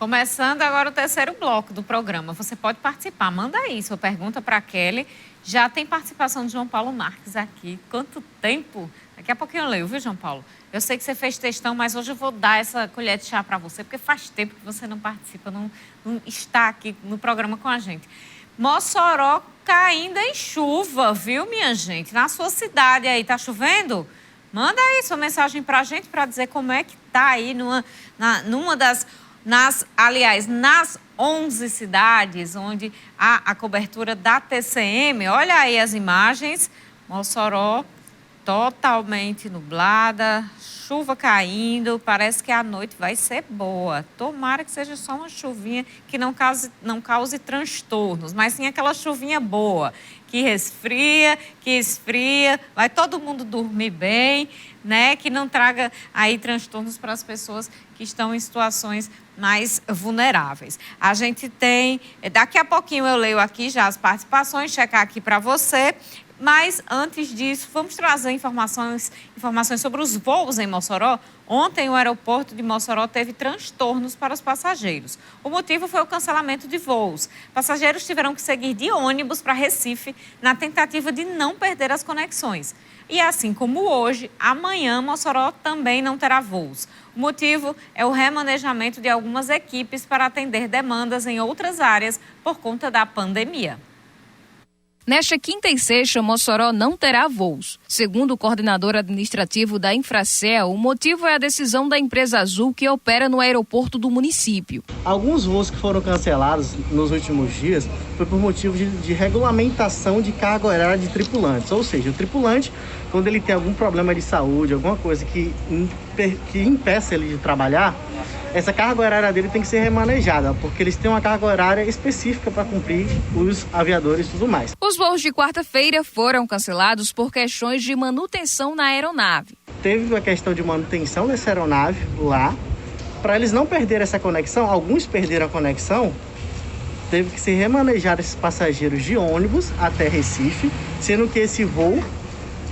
Começando agora o terceiro bloco do programa. Você pode participar. Manda aí sua pergunta para a Kelly. Já tem participação de João Paulo Marques aqui. Quanto tempo? Daqui a pouquinho eu leio, viu, João Paulo? Eu sei que você fez textão, mas hoje eu vou dar essa colher de chá para você, porque faz tempo que você não participa, não está aqui no programa com a gente. Mossoró caindo em chuva, viu, minha gente? Na sua cidade aí, tá chovendo? Manda aí sua mensagem para a gente para dizer como é que tá aí nas 11 cidades onde há a cobertura da TCM. Olha aí as imagens. Mossoró totalmente nublada, chuva caindo, parece que a noite vai ser boa. Tomara que seja só uma chuvinha que não cause transtornos, mas sim aquela chuvinha boa, que resfria, que esfria, vai todo mundo dormir bem, né? Que não traga aí transtornos para as pessoas que estão em situações mais vulneráveis. A gente tem, daqui a pouquinho eu leio aqui já as participações, checar aqui para você. Mas, antes disso, vamos trazer informações sobre os voos em Mossoró. Ontem, o aeroporto de Mossoró teve transtornos para os passageiros. O motivo foi o cancelamento de voos. Passageiros tiveram que seguir de ônibus para Recife na tentativa de não perder as conexões. E assim como hoje, amanhã, Mossoró também não terá voos. O motivo é o remanejamento de algumas equipes para atender demandas em outras áreas por conta da pandemia. Nesta quinta e sexta, Mossoró não terá voos. Segundo o coordenador administrativo da Infracel, o motivo é a decisão da empresa Azul que opera no aeroporto do município. Alguns voos que foram cancelados nos últimos dias foi por motivo de regulamentação de carga horária de tripulantes. Ou seja, o tripulante, quando ele tem algum problema de saúde, alguma coisa que impeça ele de trabalhar, essa carga horária dele tem que ser remanejada, porque eles têm uma carga horária específica para cumprir, os aviadores e tudo mais. Os voos de quarta-feira foram cancelados por questões de manutenção na aeronave. Teve uma questão de manutenção dessa aeronave lá, para eles não perderem essa conexão, alguns perderam a conexão, teve que ser remanejado esses passageiros de ônibus até Recife, sendo que esse voo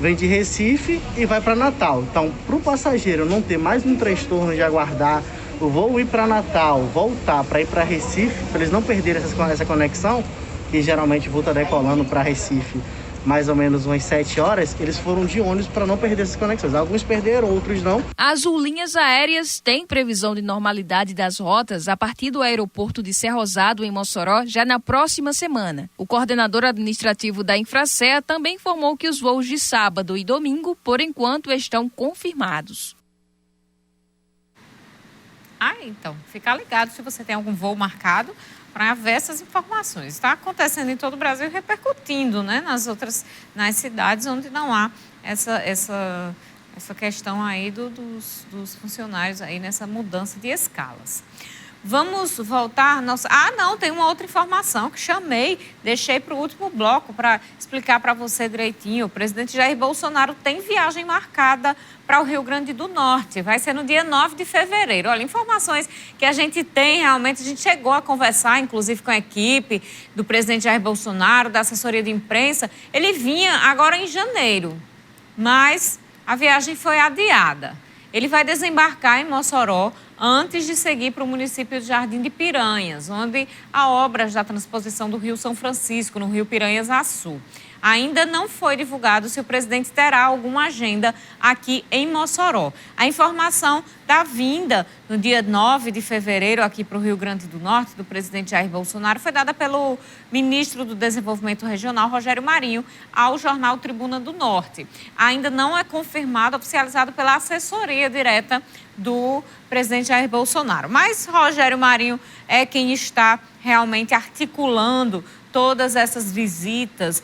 vem de Recife e vai para Natal. Então, para o passageiro não ter mais um transtorno de aguardar o voo ir para Natal, voltar para ir para Recife, para eles não perderem essa conexão, que geralmente volta decolando para Recife mais ou menos umas 7 horas, eles foram de ônibus para não perder essas conexões. Alguns perderam, outros não. As Linhas Aéreas têm previsão de normalidade das rotas a partir do aeroporto de Serra Rosado, em Mossoró, já na próxima semana. O coordenador administrativo da Infracea também informou que os voos de sábado e domingo, por enquanto, estão confirmados. Então, fica ligado se você tem algum voo marcado para ver essas informações. Está acontecendo em todo o Brasil e repercutindo, né, nas cidades onde não há essa questão aí dos funcionários aí nessa mudança de escalas. Vamos voltar. Tem uma outra informação que deixei para o último bloco para explicar para você direitinho. O presidente Jair Bolsonaro tem viagem marcada para o Rio Grande do Norte. Vai ser no dia 9 de fevereiro. Olha, informações que a gente tem realmente, a gente chegou a conversar, inclusive com a equipe do presidente Jair Bolsonaro, da assessoria de imprensa. Ele vinha agora em janeiro, mas a viagem foi adiada. Ele vai desembarcar em Mossoró antes de seguir para o município de Jardim de Piranhas, onde há obras da transposição do Rio São Francisco, no Rio Piranhas-Açu. Ainda não foi divulgado se o presidente terá alguma agenda aqui em Mossoró. A informação da vinda no dia 9 de fevereiro aqui para o Rio Grande do Norte, do presidente Jair Bolsonaro, foi dada pelo ministro do Desenvolvimento Regional, Rogério Marinho, ao jornal Tribuna do Norte. Ainda não é confirmado, oficializado pela assessoria direta do presidente Jair Bolsonaro. Mas Rogério Marinho é quem está realmente articulando todas essas visitas,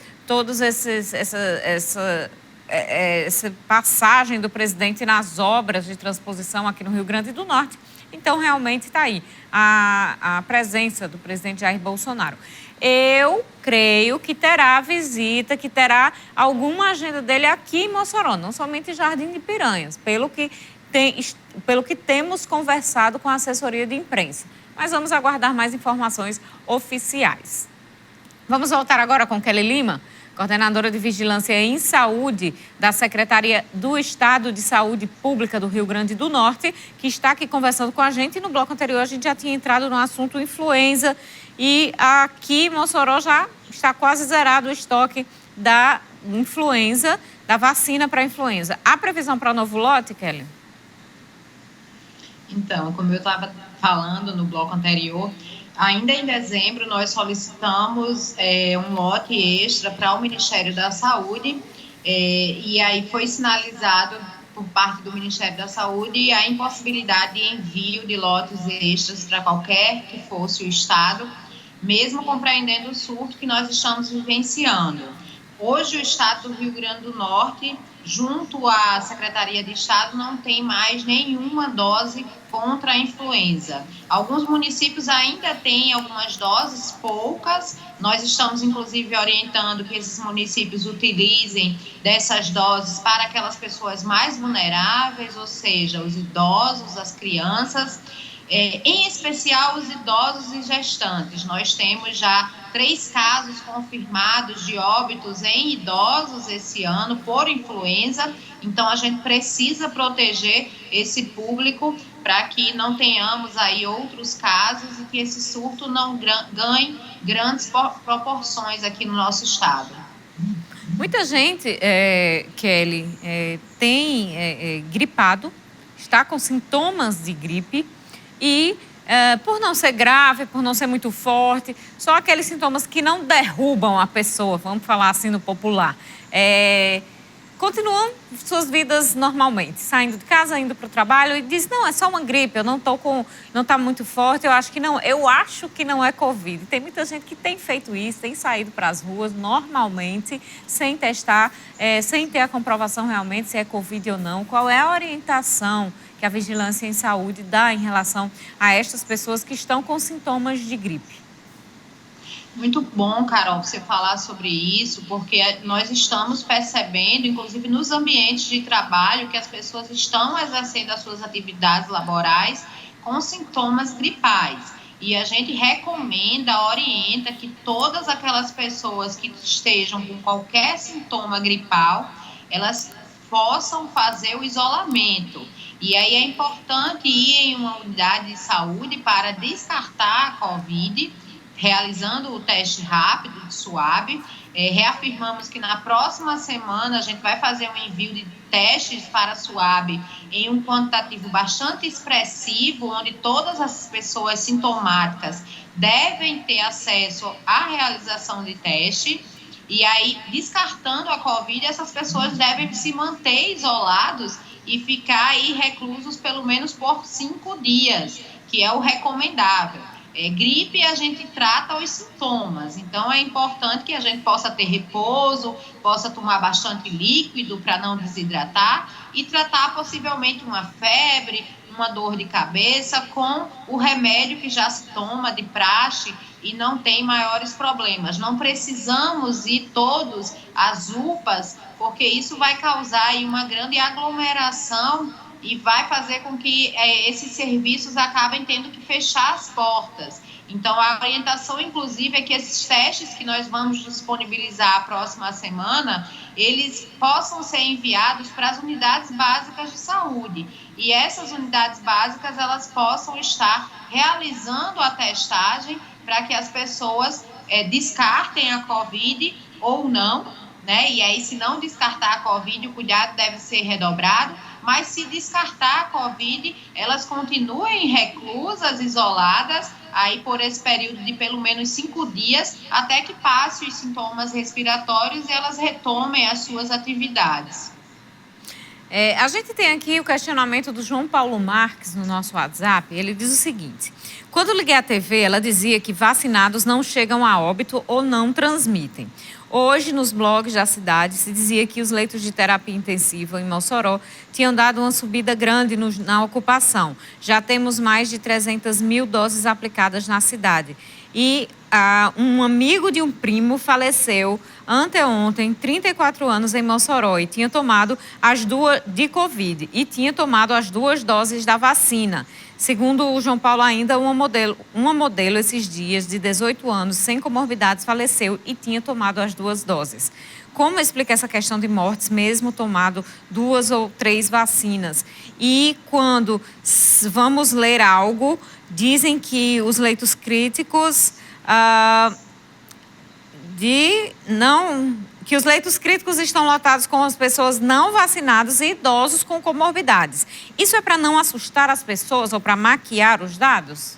essa passagem do presidente nas obras de transposição aqui no Rio Grande do Norte. Então, realmente está aí a presença do presidente Jair Bolsonaro. Eu creio que terá visita, que terá alguma agenda dele aqui em Mossoró, não somente em Jardim de Piranhas, pelo que temos conversado com a assessoria de imprensa. Mas vamos aguardar mais informações oficiais. Vamos voltar agora com Kelly Lima. coordenadora de Vigilância em Saúde da Secretaria do Estado de Saúde Pública do Rio Grande do Norte, que está aqui conversando com a gente. E no bloco anterior a gente já tinha entrado no assunto influenza e aqui em Mossoró já está quase zerado o estoque da influenza, da vacina para a influenza. Há previsão para novo lote, Kelly? Então, como eu estava falando no bloco anterior, ainda em dezembro nós solicitamos um lote extra para o Ministério da Saúde e aí foi sinalizado por parte do Ministério da Saúde a impossibilidade de envio de lotes extras para qualquer que fosse o estado, mesmo compreendendo o surto que nós estamos vivenciando. Hoje o estado do Rio Grande do Norte, junto à Secretaria de Estado, não tem mais nenhuma dose contra a influenza. Alguns municípios ainda têm algumas doses, poucas. Nós estamos, inclusive, orientando que esses municípios utilizem dessas doses para aquelas pessoas mais vulneráveis, ou seja, os idosos, as crianças, em especial os idosos e gestantes. Nós temos já 3 casos confirmados de óbitos em idosos esse ano por influenza, então a gente precisa proteger esse público para que não tenhamos aí outros casos e que esse surto não ganhe grandes proporções aqui no nosso estado. Muita gente, Kelly, tem gripado, está com sintomas de gripe e por não ser grave, por não ser muito forte, só aqueles sintomas que não derrubam a pessoa, vamos falar assim no popular, continuam suas vidas normalmente, saindo de casa, indo para o trabalho e diz, não, é só uma gripe, eu não está muito forte, eu acho que não é Covid. Tem muita gente que tem feito isso, tem saído para as ruas normalmente, sem testar, sem ter a comprovação realmente se é Covid ou não. Qual é a orientação que a Vigilância em Saúde dá em relação a estas pessoas que estão com sintomas de gripe? Muito bom, Carol, você falar sobre isso, porque nós estamos percebendo, inclusive nos ambientes de trabalho, que as pessoas estão exercendo as suas atividades laborais com sintomas gripais. E a gente recomenda, orienta que todas aquelas pessoas que estejam com qualquer sintoma gripal, elas possam fazer o isolamento. E aí é importante ir em uma unidade de saúde para descartar a Covid, realizando o teste rápido de SWAB. Reafirmamos que na próxima semana a gente vai fazer um envio de testes para SWAB em um quantitativo bastante expressivo, onde todas as pessoas sintomáticas devem ter acesso à realização de teste. E aí, descartando a Covid, essas pessoas devem se manter isolados e ficar aí reclusos pelo menos por 5 dias, que é o recomendável. Gripe, a gente trata os sintomas, então é importante que a gente possa ter repouso, possa tomar bastante líquido para não desidratar e tratar possivelmente uma febre, uma dor de cabeça com o remédio que já se toma de praxe e não tem maiores problemas. Não precisamos ir todos às UPAs, porque isso vai causar aí uma grande aglomeração e vai fazer com que esses serviços acabem tendo que fechar as portas. Então, a orientação, inclusive, é que esses testes que nós vamos disponibilizar a próxima semana, eles possam ser enviados para as unidades básicas de saúde. E essas unidades básicas, elas possam estar realizando a testagem para que as pessoas descartem a Covid ou não, né? E aí, se não descartar a Covid, o cuidado deve ser redobrado. Mas se descartar a Covid, elas continuem reclusas, isoladas, aí por esse período de pelo menos 5 dias, até que passe os sintomas respiratórios e elas retomem as suas atividades. A gente tem aqui o questionamento do João Paulo Marques no nosso WhatsApp. Ele diz o seguinte: quando liguei a TV, ela dizia que vacinados não chegam a óbito ou não transmitem. Hoje, nos blogs da cidade, se dizia que os leitos de terapia intensiva em Mossoró tinham dado uma subida grande na ocupação. Já temos mais de 300 mil doses aplicadas na cidade. E um amigo de um primo faleceu anteontem, 34 anos, em Mossoró, e tinha tomado de Covid, e tinha tomado as 2 doses da vacina. Segundo o João Paulo, ainda uma modelo esses dias, de 18 anos, sem comorbidades, faleceu e tinha tomado as 2 doses. Como explica essa questão de mortes, mesmo tomado 2 ou 3 vacinas? E quando vamos ler algo, dizem que os leitos críticos que os leitos críticos estão lotados com as pessoas não vacinadas e idosos com comorbidades. Isso é para não assustar as pessoas ou para maquiar os dados?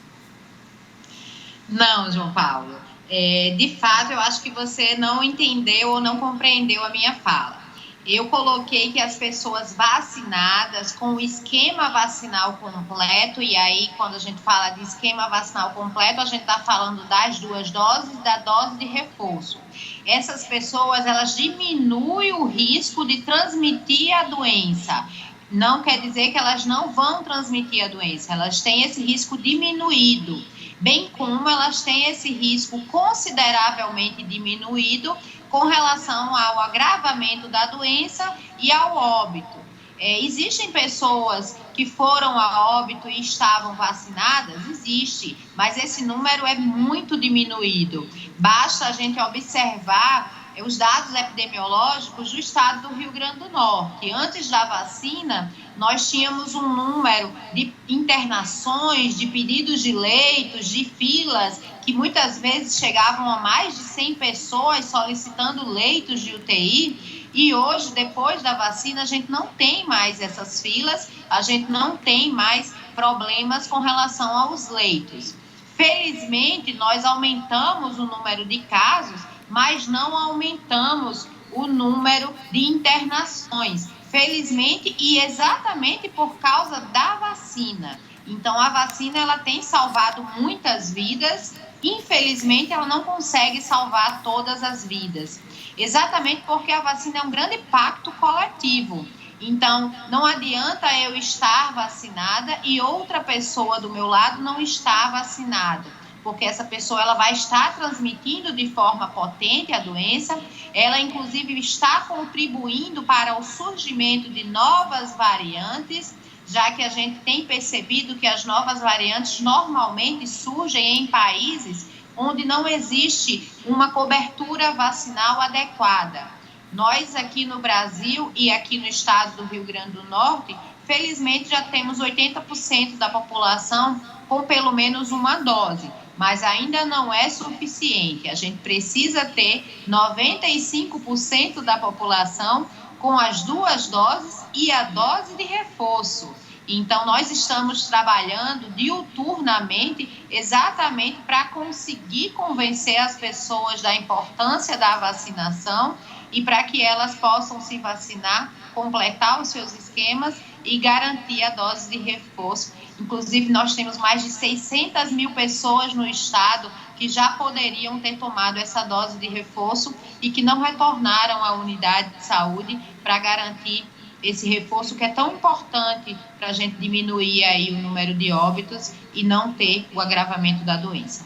Não, João Paulo. De fato, eu acho que você não entendeu ou não compreendeu a minha fala. Eu coloquei que as pessoas vacinadas com o esquema vacinal completo, e aí quando a gente fala de esquema vacinal completo, a gente está falando das 2 doses e da dose de reforço. Essas pessoas, elas diminuem o risco de transmitir a doença. Não quer dizer que elas não vão transmitir a doença, elas têm esse risco diminuído, bem como elas têm esse risco consideravelmente diminuído com relação ao agravamento da doença e ao óbito. Existem pessoas que foram a óbito e estavam vacinadas? Existe, mas esse número é muito diminuído. Basta a gente observar os dados epidemiológicos do estado do Rio Grande do Norte. Antes da vacina, nós tínhamos um número de internações, de pedidos de leitos, de filas, que muitas vezes chegavam a mais de 100 pessoas solicitando leitos de UTI. E hoje, depois da vacina, a gente não tem mais essas filas, a gente não tem mais problemas com relação aos leitos. Felizmente, nós aumentamos o número de casos, mas não aumentamos o número de internações. Felizmente, e exatamente por causa da vacina. Então, a vacina ela tem salvado muitas vidas. Infelizmente, ela não consegue salvar todas as vidas. Exatamente porque a vacina é um grande pacto coletivo. Então, não adianta eu estar vacinada e outra pessoa do meu lado não estar vacinada, porque essa pessoa ela vai estar transmitindo de forma potente a doença, ela inclusive está contribuindo para o surgimento de novas variantes, já que a gente tem percebido que as novas variantes normalmente surgem em países onde não existe uma cobertura vacinal adequada. Nós aqui no Brasil e aqui no estado do Rio Grande do Norte, felizmente já temos 80% da população com pelo menos uma dose, mas ainda não é suficiente. A gente precisa ter 95% da população com as 2 doses e a dose de reforço. Então, nós estamos trabalhando diuturnamente exatamente para conseguir convencer as pessoas da importância da vacinação e para que elas possam se vacinar, completar os seus esquemas e garantir a dose de reforço. Inclusive, nós temos mais de 600 mil pessoas no estado que já poderiam ter tomado essa dose de reforço e que não retornaram à unidade de saúde para garantir esse reforço que é tão importante para a gente diminuir aí o número de óbitos e não ter o agravamento da doença.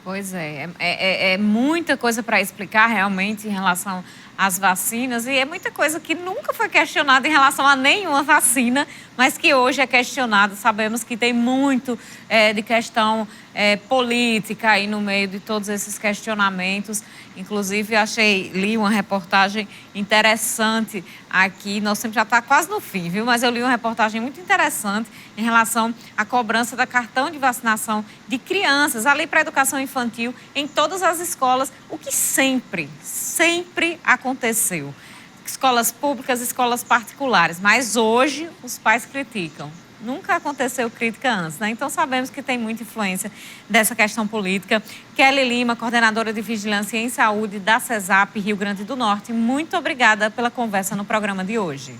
Pois é muita coisa para explicar realmente em relação às vacinas, e é muita coisa que nunca foi questionada em relação a nenhuma vacina, mas que hoje é questionado. Sabemos que tem muito de questão política aí no meio de todos esses questionamentos. Inclusive, li uma reportagem interessante aqui, nosso tempo já está quase no fim, viu? Mas eu li uma reportagem muito interessante em relação à cobrança da cartão de vacinação de crianças, ali para a educação infantil, em todas as escolas, o que sempre aconteceu. Escolas públicas, escolas particulares, mas hoje os pais criticam. Nunca aconteceu crítica antes, né? Então sabemos que tem muita influência dessa questão política. Kelly Lima, coordenadora de Vigilância em Saúde da CESAP Rio Grande do Norte, muito obrigada pela conversa no programa de hoje.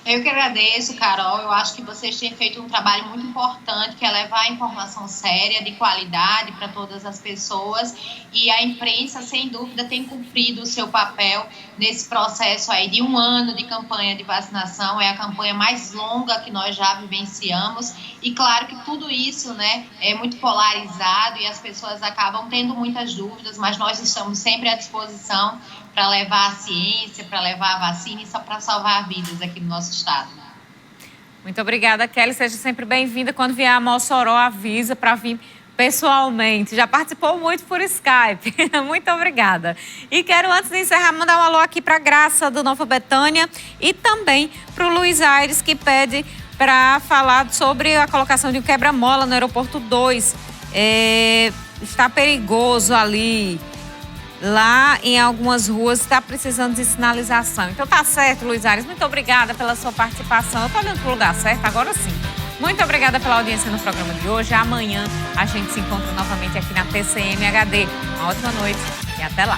Eu que agradeço, Carol. Eu acho que vocês têm feito um trabalho muito importante, que é levar informação séria, de qualidade para todas as pessoas. E a imprensa, sem dúvida, tem cumprido o seu papel nesse processo aí de 1 ano de campanha de vacinação. É a campanha mais longa que nós já vivenciamos. E claro que tudo isso, né, é muito polarizado e as pessoas acabam tendo muitas dúvidas, mas nós estamos sempre à disposição para levar a ciência, para levar a vacina e para salvar vidas aqui no nosso estado. Muito obrigada, Kelly. Seja sempre bem-vinda. Quando vier a Mossoró, avisa para vir pessoalmente. Já participou muito por Skype. Muito obrigada. E quero, antes de encerrar, mandar um alô aqui para a Graça do Nova Betânia e também para o Luiz Aires, que pede para falar sobre a colocação de um quebra-mola no aeroporto 2. Está perigoso ali. Lá em algumas ruas está precisando de sinalização. Então tá certo, Luiz Aires. Muito obrigada pela sua participação. Eu estou olhando para o lugar certo, agora sim. Muito obrigada pela audiência no programa de hoje. Amanhã a gente se encontra novamente aqui na TCM HD. Uma ótima noite e até lá.